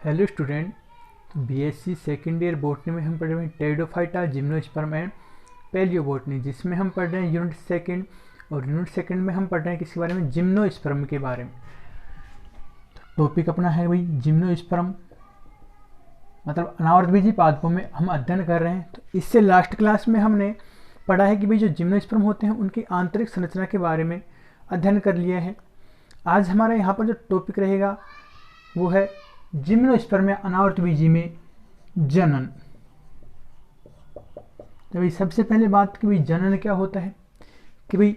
Hello student, BSc second year botany में हम पढ़ रहे हैं टेरिडोफाइटा, जिम्नोस्पर्म एंड पैलियोबॉटनी, जिसमें हम पढ़ रहे हैं यूनिट सेकेंड। और यूनिट सेकेंड में हम पढ़ रहे हैं किसके बारे में? जिम्नोस्पर्म के बारे में। टॉपिक अपना है भाई जिम्नोस्पर्म, मतलब अनावर्तबीजी पादपों में हम अध्ययन कर रहे हैं। तो इससे लास्ट क्लास में हमने पढ़ा है कि भाई जो जिम्नोस्पर्म होते हैं उनकी आंतरिक संरचना के बारे में अध्ययन कर लिया है। आज हमारा यहाँ पर जो टॉपिक रहेगा वो है जिम्नोस्पर्म में अनावर्तबीजी में जनन। तो भाई सबसे पहले बात कि भाई जनन क्या होता है, कि भाई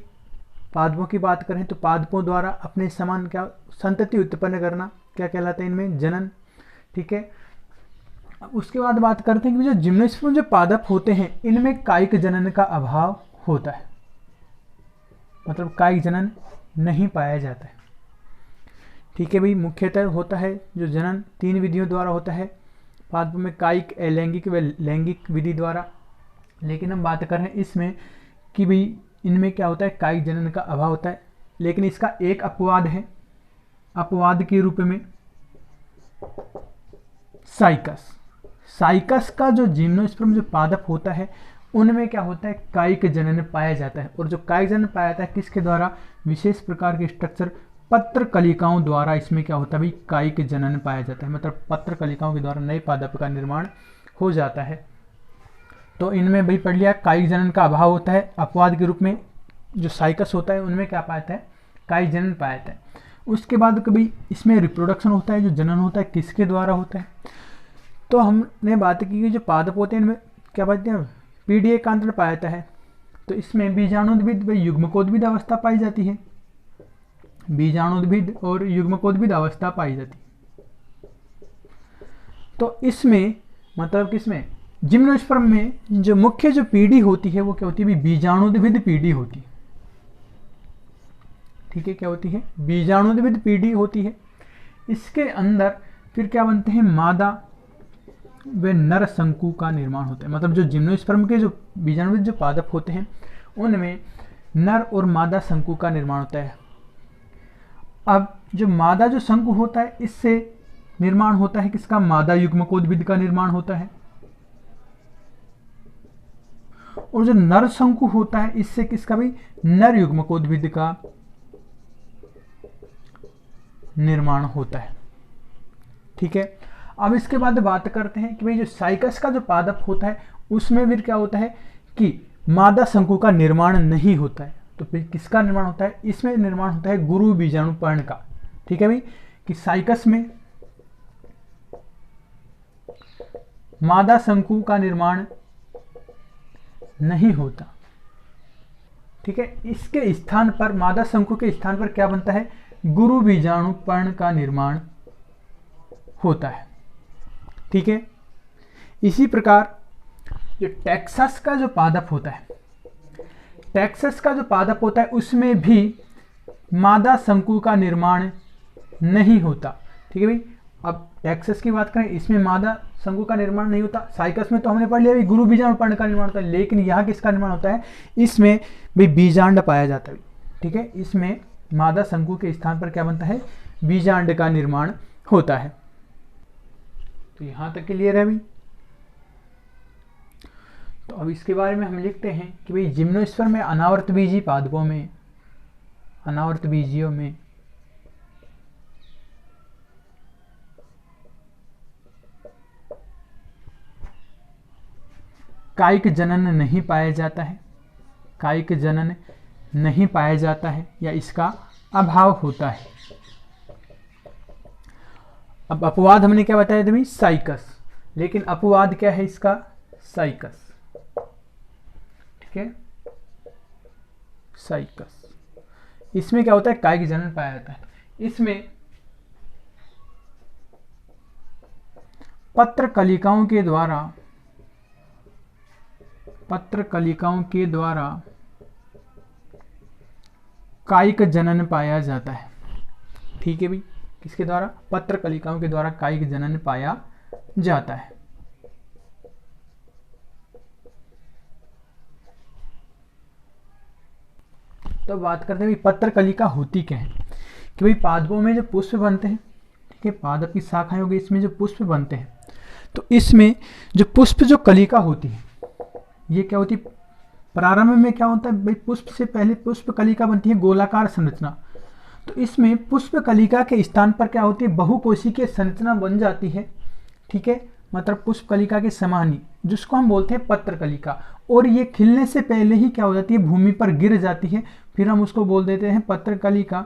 पादपों की बात करें तो पादपों द्वारा अपने समान क्या संतति उत्पन्न करना क्या कहलाता है? इनमें जनन। ठीक है, अब उसके बाद बात करते हैं कि जो जिम्नोस्पर्म जो पादप होते हैं इनमें कायिक जनन का अभाव होता है, मतलब कायिक जनन नहीं पाया जाता है। ठीक है भाई, मुख्यतः होता है जो जनन 3 विधियों द्वारा होता है पादपों में, कायिक, अलैंगिक व लैंगिक विधि द्वारा। लेकिन हम बात कर रहे हैं इसमें कि भाई इनमें क्या होता है, कायिक जनन का अभाव होता है। लेकिन इसका एक अपवाद है, अपवाद के रूप में साइकस। साइकस का जो जिम्नोस्पर्म जो पादप होता है उनमें क्या होता है, कायिक जनन पाया जाता है। और जो कायिक जनन पाया जाता है किसके द्वारा? विशेष प्रकार के स्ट्रक्चर पत्र कलिकाओं द्वारा इसमें क्या होता है भाई, कायिक जनन पाया जाता है। मतलब पत्र कलिकाओं के द्वारा नए पादप का निर्माण हो जाता है। तो इनमें भाई पढ़ लिया कायिक जनन का अभाव होता है। अपवाद के रूप में जो साइकस होता है उनमें क्या पाया जाता है, कायिक जनन पाया जाता है। उसके बाद कभी इसमें रिप्रोडक्शन होता है, जो जनन होता है किसके द्वारा होता है? तो हमने बात की कि जो पादप होते हैं इनमें क्या पाते हैं, पीढ़ी एकांतर पाया जाता है। तो इसमें बीजाणुद्भिद व युग्मकोद्भिद अवस्था पाई जाती है, बीजाणुद्भिद और युग्मकोद्भिद अवस्था पाई जाती है। तो इसमें मतलब किसमें, जिम्नोस्पर्म में जो मुख्य जो पीढ़ी होती है वो क्या होती है, बीजाणुद्भिद पीढ़ी होती है। ठीक है, क्या होती है? बीजाणुद्भिद पीढ़ी होती है। इसके अंदर फिर क्या बनते हैं, मादा वे नर शंकु का निर्माण होता है। मतलब जो जिम्नोस्पर्म के जो बीजाणुद्भिद जो पादप होते हैं उनमें नर और मादा शंकु का निर्माण होता है। अब जो मादा जो शंकु होता है इससे निर्माण होता है किसका, मादा युग्मकोद्भिद का निर्माण होता है। और जो नर शंकु होता है इससे किसका भाई, नर युग्मकोद्भिद का निर्माण होता है। ठीक है, अब इसके बाद बात करते हैं कि भाई जो साइकस का जो पादप होता है उसमें फिर क्या होता है कि मादा शंकु का निर्माण नहीं होता है। तो फिर किसका निर्माण होता है? इसमें निर्माण होता है गुरु बीजाणु पर्ण का। ठीक है भाई, कि साइकस में मादा शंकु का निर्माण नहीं होता। ठीक है, इसके स्थान पर, मादा शंकु के स्थान पर क्या बनता है, गुरु बीजाणु पर्ण का निर्माण होता है। ठीक है, इसी प्रकार जो टेक्सास का जो पादप होता है, टेक्सास का जो पादप होता है उसमें भी मादा शंकु का निर्माण नहीं होता। ठीक है भाई, अब टेक्सास की बात करें इसमें मादा शंकु का निर्माण नहीं होता। साइकस में तो हमने पढ़ लिया भाई गुरु बीजांड पर्ण का निर्माण होता है, लेकिन यहाँ किसका निर्माण होता है, इसमें भाई बीजांड पाया जाता है। ठीक है, इसमें मादा शंकु के स्थान पर क्या बनता है, बीजांड का निर्माण होता है। तो यहाँ तक क्लियर है भाई। तो अब इसके बारे में हम लिखते हैं कि भाई जिम्नोस्पर्म में अनावर्तबीजी पादपों में, अनावर्तबीजियों में कायिक जनन नहीं पाया जाता है, कायिक जनन नहीं पाया जाता है या इसका अभाव होता है। अब अपवाद हमने क्या बताया था भाई, साइकस। लेकिन अपवाद क्या है इसका, साइकस। ठीक है, साइकस, इसमें क्या होता है, कायिक जनन पाया जाता है। इसमें पत्र कलिकाओं के द्वारा, पत्र कलिकाओं के द्वारा कायिक जनन पाया जाता है। ठीक है भाई, किसके द्वारा, पत्र कलिकाओं के द्वारा कायिक जनन पाया जाता है। तो बात करते हैं भाई पत्र कलिका होती क्या है, कि भाई पादपों में जो पुष्प बनते हैं, ठीक है, पादप की शाखाएं हो गई, इसमें जो पुष्प बनते हैं, तो इसमें जो पुष्प जो कलिका होती है, ये क्या होती है, प्रारंभ में क्या होता है भाई, पुष्प से पहले पुष्प कलिका बनती है, गोलाकार संरचना। तो इसमें पुष्प कलिका के स्थान पर क्या होती है, बहुकोशिकीय संरचना बन जाती है, ठीक है, मतलब पुष्प कलिका के समान ही, जिसको हम बोलते हैं पत्र कलिका। और ये खिलने से पहले ही क्या हो जाती है, भूमि पर गिर जाती है, फिर हम उसको बोल देते हैं पत्र कलिका,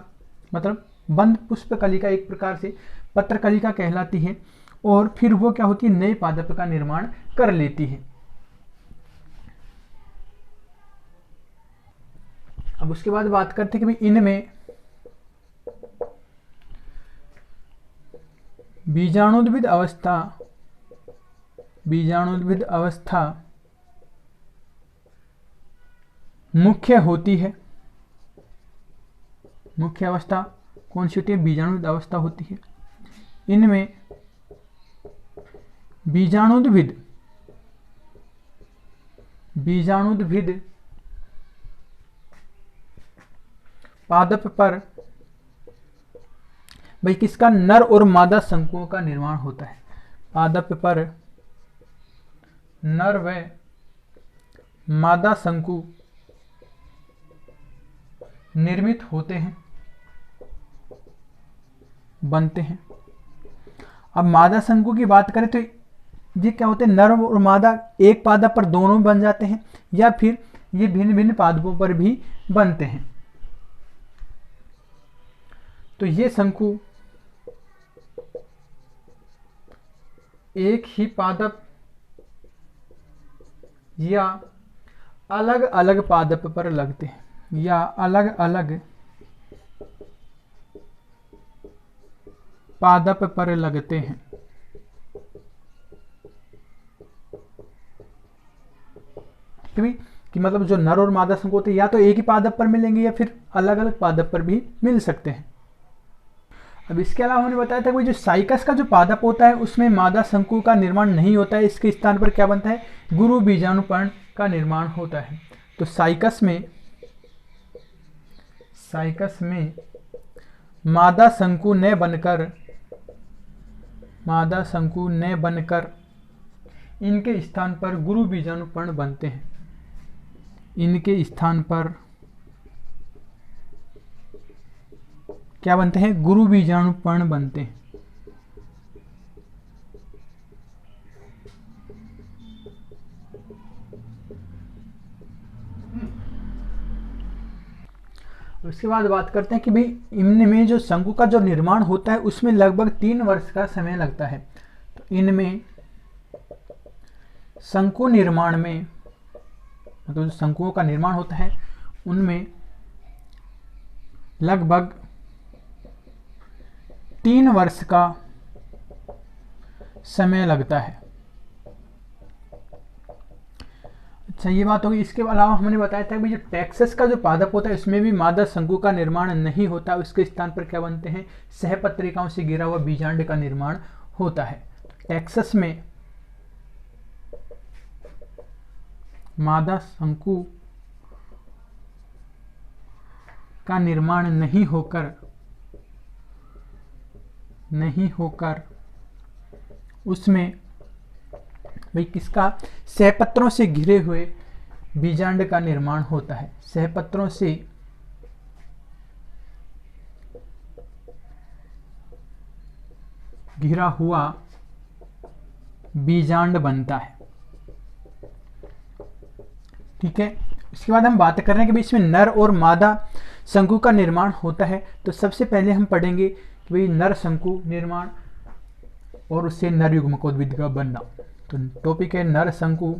मतलब बंद पुष्प कलिका एक प्रकार से पत्र कलिका कहलाती है। और फिर वो क्या होती है, नए पादप का निर्माण कर लेती है। अब उसके बाद बात करते हैं कि भाई इनमें बीजाणुद्भिद अवस्था मुख्य होती है। मुख्य अवस्था कौन सी होती है, बीजाणुद्भिद अवस्था होती है। इनमें बीजाणुद्भिद पादप पर भाई किसका, नर और मादा शंकुओं का निर्माण होता है। पादप पर नर व मादा शंकु निर्मित होते हैं, बनते हैं। अब मादा शंकु की बात करें तो ये क्या होते हैं, नर और मादा एक पादप पर दोनों बन जाते हैं, या फिर ये भिन्न भिन्न पादपों पर भी बनते हैं। तो ये शंकु एक ही पादप या अलग अलग पादप पर लगते हैं, या अलग अलग पादप पर लगते हैं। कि मतलब जो नर और मादा शंकु होते हैं या तो एक ही पादप पर मिलेंगे या फिर अलग अलग पादप पर भी मिल सकते हैं। अब इसके अलावा हमने बताया था कि जो साइकस का जो पादप होता है उसमें मादा शंकु का निर्माण नहीं होता है, इसके स्थान पर क्या बनता है, गुरु बीजाणुपर्ण का निर्माण होता है। तो साइकस में मादा शंकु न बनकर इनके स्थान पर गुरु बीजाणुपर्ण बनते हैं। इनके स्थान पर क्या बनते हैं, गुरु बीजाणुपर्ण बनते हैं। उसके बाद बात करते हैं कि भाई इनमें जो शंकु का जो निर्माण होता है उसमें लगभग 3 वर्ष का समय लगता है। तो इनमें शंकु निर्माण में, मतलब जो शंकुओं का निर्माण होता है उनमें लगभग 3 वर्ष का समय लगता है। अच्छा, ये बात होगी। इसके अलावा हमने बताया था कि जो टेक्सस का जो पादप होता है इसमें भी मादा शंकु का निर्माण नहीं होता, उसके स्थान पर क्या बनते हैं, सहपत्रिकाओं से घिरा हुआ बीजांड का निर्माण होता है। टेक्सस में मादा शंकु का निर्माण नहीं होकर उसमें भाई किसका, सहपत्रों से घिरे हुए बीजांड का निर्माण होता है। सहपत्रों से घिरा हुआ बीजांड बनता है। ठीक है, इसके बाद हम बात कर रहे हैं कि भाई इसमें नर और मादा शंकु का निर्माण होता है। तो सबसे पहले हम पढ़ेंगे कि भाई नर शंकु निर्माण और उससे नर युग्मकोद्भिद का बनना। तो टॉपिक है नर शंकु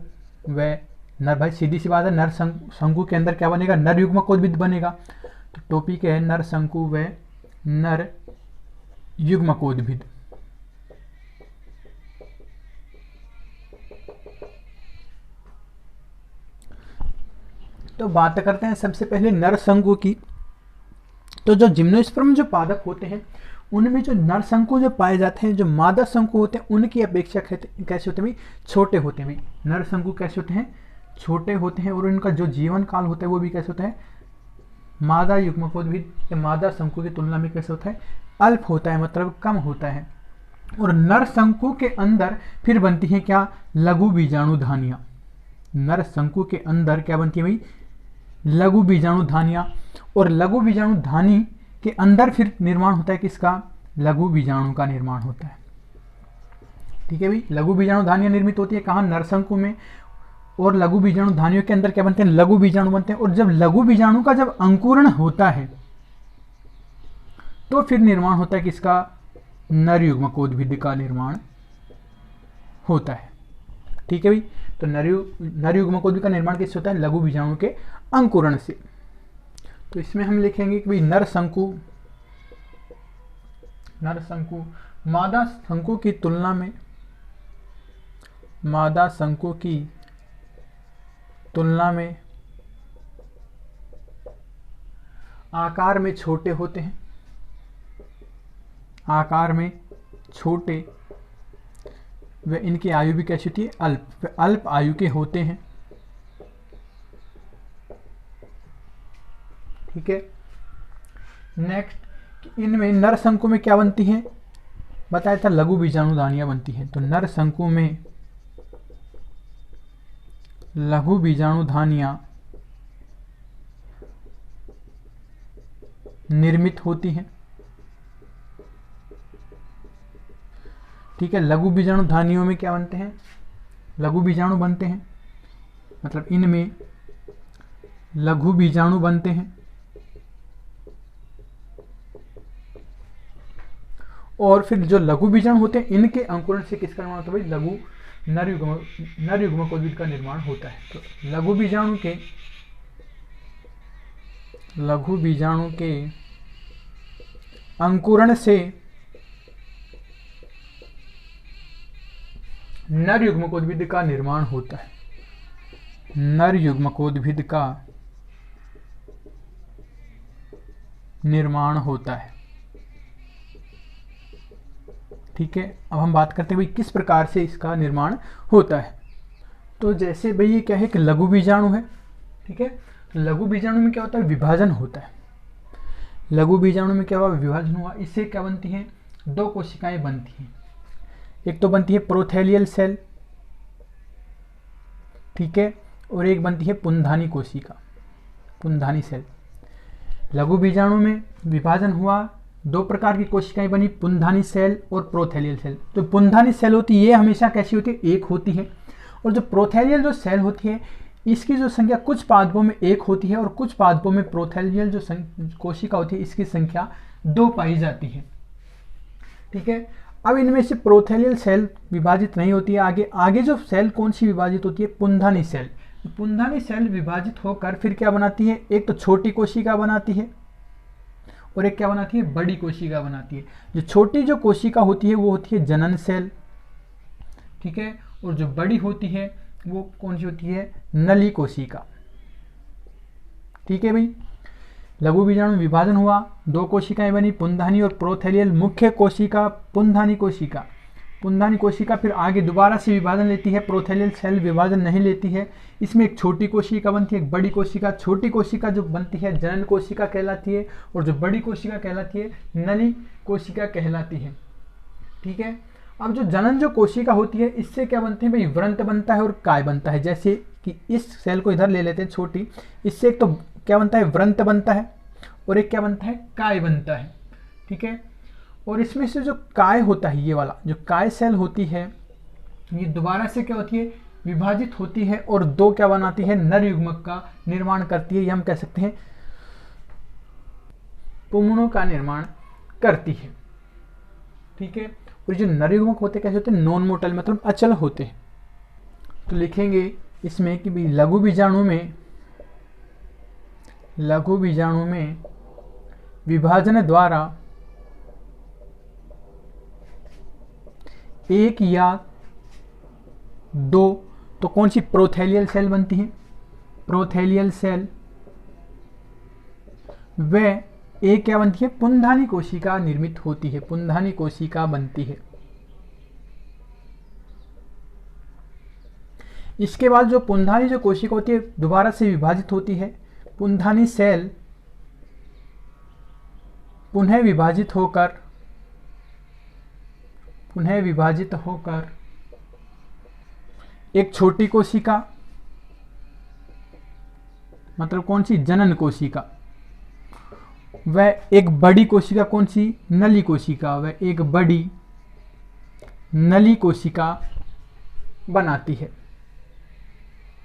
व नर, भाई सीधी सी बात है, नर शंकु के अंदर क्या बनेगा, नर युग्मकोद्भिद बनेगा। तो टॉपिक है नर शंकु व नर युग्मकोद्भिद। तो बात करते हैं सबसे पहले नर शंकु की। तो जो जिम्नोस्पर्म जो पादप होते हैं उनमें जो नर शंकु जो पाए जाते हैं, जो मादा शंकु होते हैं उनकी अपेक्षा कैसे होते हैं भाई, छोटे होते हैं भाई। नर शंकु कैसे होते हैं, छोटे होते हैं, और उनका जो जीवन काल होता है वो भी कैसे होता है, मादा युग्मकोद्भिद या मादा शंकु की तुलना में कैसे होता है, अल्प होता है, मतलब कम होता है। और नर शंकु के अंदर फिर बनती है क्या, लघु बीजाणु धानियां। नर शंकु के अंदर क्या बनती है भाई, लघु बीजाणु धानियां। और लघु बीजाणु धानी के अंदर फिर निर्माण होता है किसका, लघु बीजाणु का निर्माण होता है। ठीक है भाई, लघु बीजाणु धानियां निर्मित होती है कहाँ, नरशंकु में। और लघु बीजाणु धानियों के अंदर क्या बनते हैं, लघु बीजाणु बनते हैं। और जब लघु बीजाणु का जब अंकुरण होता है तो फिर निर्माण होता है किसका, नर युग्मकोद्भिद का निर्माण होता है। ठीक है भाई, तो नर युग्मकोद्भिद का निर्माण किससे होता है, लघु बीजाणु के अंकुरण से। तो इसमें हम लिखेंगे कि भाई नर शंकु मादा शंकु की तुलना में, मादा शंकु की तुलना में आकार में छोटे होते हैं, आकार में छोटे, व इनकी आयु भी कैसी होती है, अल्प, वे अल्प आयु के होते हैं। ठीक है, नेक्स्ट, इनमें नर शंकु में क्या बनती है, बताया था लघु बीजाणु धानियां बनती हैं। तो नर शंकु में लघु बीजाणु धानियां निर्मित होती हैं। ठीक है, लघु बीजाणु धानियों में क्या बनते हैं, लघु बीजाणु बनते हैं, मतलब इनमें लघु बीजाणु बनते हैं। और फिर जो लघु बीजाणु होते हैं इनके अंकुरण से किसका निर्माण होता है भाई, लघु नर युग्मकोद्भिद का निर्माण होता है। तो लघु बीजाणु के अंकुरण से नर युग्मकोद्भिद का निर्माण होता है, नर युग्मकोद्भिद का निर्माण होता है। ठीक है, अब हम बात करते हैं भाई किस प्रकार से इसका निर्माण होता है। तो जैसे भाई ये क्या है कि लघु बीजाणु है। ठीक है, लघु बीजाणु में क्या होता है, विभाजन होता है। लघु बीजाणु में क्या हुआ, विभाजन हुआ, इससे क्या बनती हैं, दो कोशिकाएं बनती हैं। एक तो बनती है प्रोथेलियल सेल, ठीक है, और एक बनती है पुंधानी कोशिका, पुंधानी सेल। लघु बीजाणु में विभाजन हुआ, दो प्रकार की कोशिकाएं बनी, पुंधानी सेल और प्रोथेलियल सेल। तो पुंधानी सेल होती है ये हमेशा कैसी होती है, एक होती है। और जो प्रोथेलियल जो सेल होती है इसकी जो संख्या कुछ पादपों में एक होती है और कुछ पादपों में प्रोथेलियल जो कोशिका होती है इसकी संख्या 2 पाई जाती है। ठीक है, अब इनमें से प्रोथेलियल सेल विभाजित नहीं होती है। आगे जो सेल कौन सी विभाजित होती है, पुंधानी सेल। पुंधानी सेल विभाजित होकर फिर क्या बनाती है, एक तो छोटी कोशिका बनाती है और एक क्या बनाती है, बड़ी कोशिका बनाती है। जो छोटी जो कोशिका होती है वो होती है जनन सेल। ठीक है, और जो बड़ी होती है वो कौन सी होती है, नली कोशिका। ठीक है भाई, लघु बीजाणु विभाजन हुआ, 2 कोशिकाएं बनी, पुंधानी और प्रोथेलियल। मुख्य कोशिका पुंधानी कोशिका, पुंधानी कोशिका फिर आगे दोबारा से विभाजन लेती है, प्रोथेलियल सेल विभाजन नहीं लेती है। इसमें एक छोटी कोशिका बनती है, एक बड़ी कोशिका। छोटी कोशिका जो बनती है जनन कोशिका कहलाती है और जो बड़ी कोशिका कहलाती है नली कोशिका कहलाती है। ठीक है, अब जो जनन जो कोशिका होती है इससे क्या बनते हैं भाई, व्रंत बनता है और काय बनता है। जैसे कि इस सेल को इधर ले लेते हैं छोटी, इससे एक तो क्या बनता है, व्रंत बनता है और एक क्या बनता है, काय बनता है। ठीक है, और इसमें से जो काय होता है, ये वाला जो काय सेल होती है ये दोबारा से क्या होती है, विभाजित होती है और 2 क्या बनाती है, नर युग्मक का निर्माण करती है। ये हम कह सकते हैं पुंगणों का निर्माण करती है। ठीक है, और जो नर युग्मक होते कैसे होते हैं, नॉन मोटल, मतलब अचल होते हैं। तो लिखेंगे इसमें कि भाई लघु बीजाणु में विभाजन द्वारा 1 या 2, तो कौन सी, प्रोथेलियल सेल बनती है, प्रोथेलियल सेल। व एक क्या बनती है, पुंधानी कोशिका निर्मित होती है, पुंधानी कोशिका बनती है। इसके बाद जो पुंधानी जो कोशिका होती है दोबारा से विभाजित होती है। पुंधानी सेल पुनः विभाजित होकर पुनः विभाजित होकर एक छोटी कोशिका, मतलब कौन सी, जनन कोशिका, वह एक बड़ी कोशिका, कौन सी, नली कोशिका, वह एक बड़ी नली कोशिका बनाती है,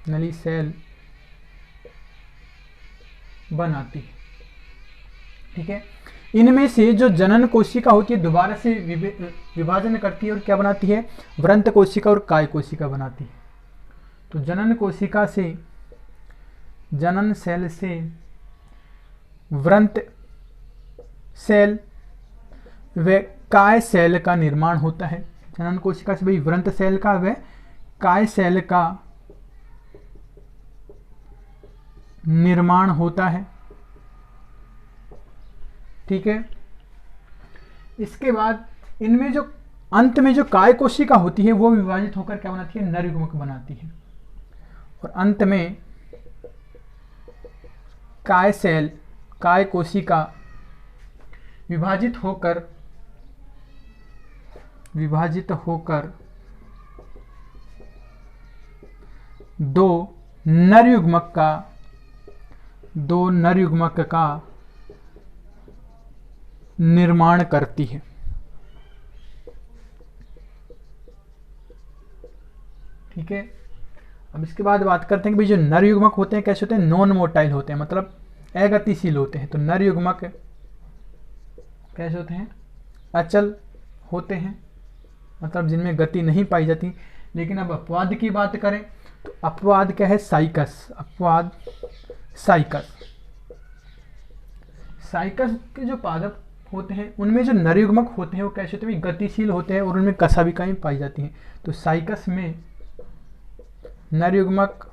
नली सेल बनाती है। ठीक है, इनमें से जो जनन कोशिका होती है दोबारा से विभाजन करती है और क्या बनाती है, व्रंत कोशिका और काय कोशिका बनाती है। तो जनन कोशिका से, जनन सेल से व्रंत सेल व काय सेल का निर्माण होता है। जनन कोशिका से भाई व्रंत सेल का व काय सेल का निर्माण होता है। ठीक है, इसके बाद इनमें जो अंत में जो काय कोशिका होती है वो विभाजित होकर क्या बनाती है, नर युग्मक बनाती है। और अंत में काय सेल, काय कोशिका विभाजित होकर दो नर युग्मक का निर्माण करती है। ठीक है, अब इसके बाद बात करते हैं कि भाई जो नर युग्मक होते हैं कैसे होते हैं, नॉन मोटाइल होते हैं, मतलब अगतिशील होते हैं। तो नर युग्मक कैसे होते हैं, अचल होते हैं, मतलब जिनमें गति नहीं पाई जाती। लेकिन अब अपवाद की बात करें तो अपवाद क्या है, साइकस, अपवाद साइकस। साइकस के जो पादप होते हैं उनमें जो नर युग्मक होते हैं वो कैसे होते हैं, गतिशील होते हैं और उनमें कसाभिकाएं पाई जाती हैं। तो साइकस में नर युग्मक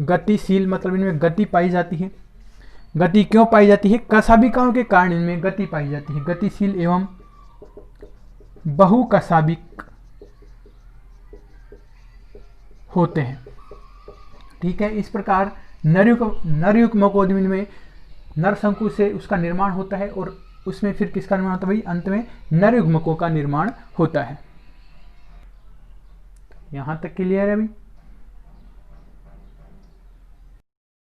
गतिशील, मतलब इनमें गति पाई जाती है। गति क्यों पाई जाती है, कसाभिकाओं के कारण इनमें गति पाई जाती है। गतिशील एवं बहुकसाभिक होते हैं। ठीक है, इस प्रकार नर युग्मकों में नर शंकु से उसका निर्माण होता है और उसमें फिर किसका निर्माण होता है भाई, अंत में नर युग्मकों का निर्माण होता है। यहां तक क्लियर है भाई।